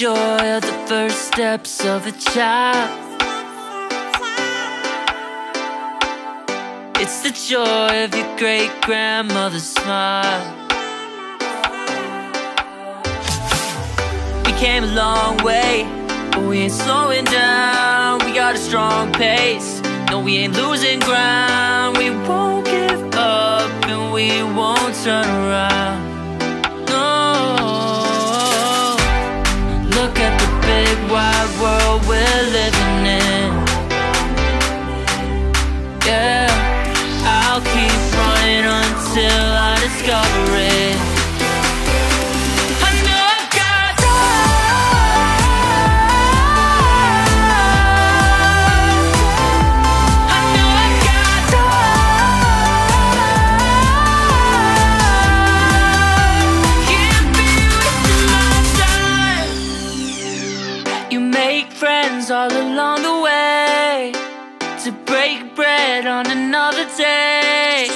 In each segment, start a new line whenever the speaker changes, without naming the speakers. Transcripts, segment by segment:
joy of the first steps of a child. It's the joy of your great-grandmother's smile. We came a long way, but we ain't slowing down. We got a strong pace, no, we ain't losing ground. We won't give up and we won't turn around. No, look at the big wide world we're living in. Yeah, I'll keep running until I discover it. make friends all along the way, to break bread on another day.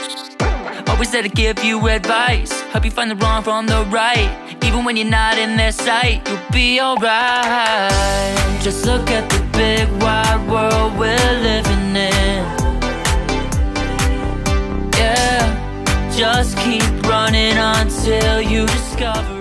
Always there to give you advice, help you find the wrong from the right. Even when you're not in their sight, you'll be alright. Just look at the big wide world we're living in. Yeah, just keep running until you discover